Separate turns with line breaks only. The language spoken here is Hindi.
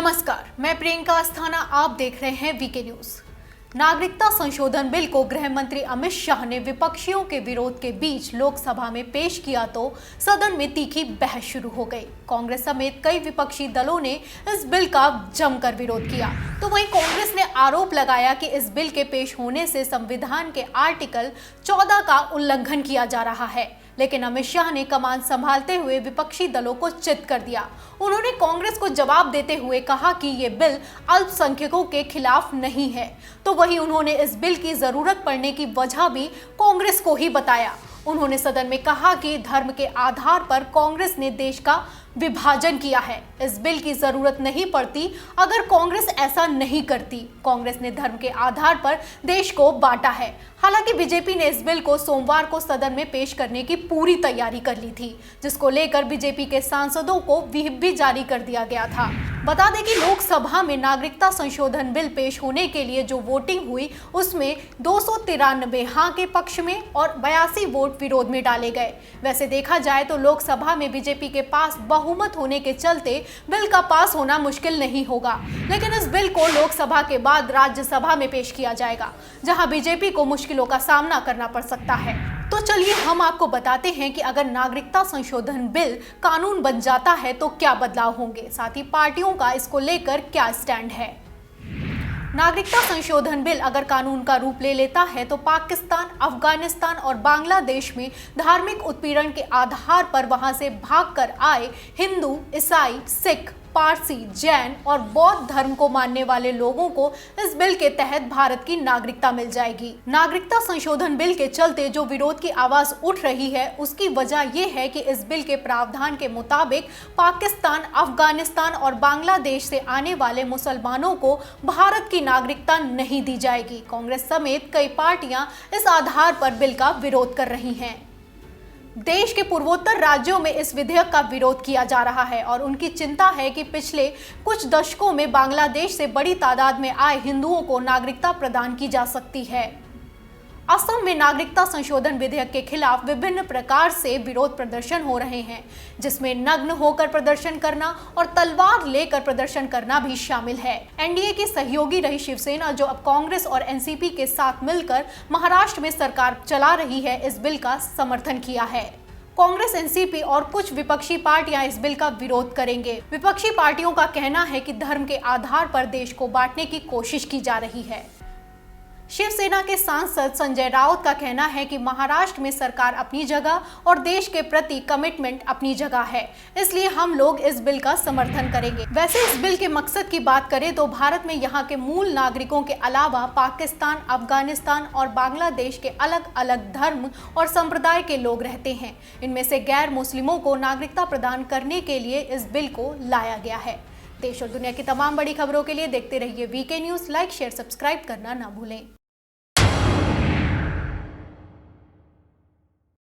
नमस्कार, मैं प्रियंका अस्थाना, आप देख रहे हैं वीके न्यूज। नागरिकता संशोधन बिल को गृह मंत्री अमित शाह ने विपक्षियों के विरोध के बीच लोकसभा में पेश किया तो सदन में तीखी बहस शुरू हो गई। कांग्रेस समेत कई विपक्षी दलों ने इस बिल का जमकर विरोध किया, तो वहीं कांग्रेस ने आरोप लगाया कि इस बिल के पेश होने से संविधान के आर्टिकल 14 का उल्लंघन किया जा रहा है। लेकिन अमित शाह ने कमान संभालते हुए विपक्षी दलों को चित कर दिया। उन्होंने कांग्रेस को जवाब देते हुए कहा कि ये बिल अल्पसंख्यकों के खिलाफ नहीं है, तो वहीं उन्होंने इस बिल की जरूरत पड़ने की वजह भी कांग्रेस को ही बताया। उन्होंने सदन में कहा कि धर्म के आधार पर कांग्रेस ने देश का विभाजन किया है। इस बिल की जरूरत नहीं पड़ती अगर कांग्रेस ऐसा नहीं करती। कांग्रेस ने धर्म के आधार पर देश को बांटा है। हालांकि बीजेपी ने इस बिल को सोमवार को सदन में पेश करने की पूरी तैयारी कर ली थी, जिसको लेकर बीजेपी के सांसदों को व्हिप भी जारी कर दिया गया था। बता दें कि लोकसभा में नागरिकता संशोधन बिल पेश होने के लिए जो वोटिंग हुई उसमें 293 हाँ के पक्ष में और 82 वोट विरोध में डाले गए। वैसे देखा जाए तो लोकसभा में बीजेपी के पास बहुमत होने के चलते बिल का पास होना मुश्किल नहीं होगा, लेकिन इस बिल को लोकसभा के बाद राज्यसभा में पेश किया जाएगा, जहां बीजेपी को मुश्किलों का सामना करना पड़ सकता है। तो चलिए हम आपको बताते हैं कि अगर नागरिकता संशोधन बिल कानून बन जाता है तो क्या बदलाव होंगे, साथ ही पार्टियों का इसको लेकर क्या स्टैंड है। नागरिकता संशोधन बिल अगर कानून का रूप ले लेता है तो पाकिस्तान, अफगानिस्तान और बांग्लादेश में धार्मिक उत्पीड़न के आधार पर वहां से भागकर आए हिंदू, ईसाई, सिख, पारसी, जैन और बौद्ध धर्म को मानने वाले लोगों को इस बिल के तहत भारत की नागरिकता मिल जाएगी। नागरिकता संशोधन बिल के चलते जो विरोध की आवाज उठ रही है उसकी वजह यह है कि इस बिल के प्रावधान के मुताबिक पाकिस्तान, अफगानिस्तान और बांग्लादेश से आने वाले मुसलमानों को भारत की नागरिकता नहीं दी जाएगी। कांग्रेस समेत कई पार्टियां इस आधार पर बिल का विरोध कर रही हैं। देश के पूर्वोत्तर राज्यों में इस विधेयक का विरोध किया जा रहा है और उनकी चिंता है कि पिछले कुछ दशकों में बांग्लादेश से बड़ी तादाद में आए हिंदुओं को नागरिकता प्रदान की जा सकती है। असम में नागरिकता संशोधन विधेयक के खिलाफ विभिन्न प्रकार से विरोध प्रदर्शन हो रहे हैं, जिसमें नग्न होकर प्रदर्शन करना और तलवार लेकर प्रदर्शन करना भी शामिल है। एनडीए की सहयोगी रही शिवसेना, जो अब कांग्रेस और एनसीपी के साथ मिलकर महाराष्ट्र में सरकार चला रही है, इस बिल का समर्थन किया है। कांग्रेस, एनसीपी और कुछ विपक्षी पार्टियां इस बिल का विरोध करेंगे। विपक्षी पार्टियों का कहना है कि धर्म के आधार पर देश को बांटने की कोशिश की जा रही है। शिवसेना के सांसद संजय राउत का कहना है कि महाराष्ट्र में सरकार अपनी जगह और देश के प्रति कमिटमेंट अपनी जगह है, इसलिए हम लोग इस बिल का समर्थन करेंगे। वैसे इस बिल के मकसद की बात करें तो भारत में यहाँ के मूल नागरिकों के अलावा पाकिस्तान, अफगानिस्तान और बांग्लादेश के अलग अलग धर्म और संप्रदाय के लोग रहते हैं। इनमें से गैर मुस्लिमों को नागरिकता प्रदान करने के लिए इस बिल को लाया गया है। देश और दुनिया की तमाम बड़ी खबरों के लिए देखते रहिए VK news. Like, share, subscribe करना ना भूलें।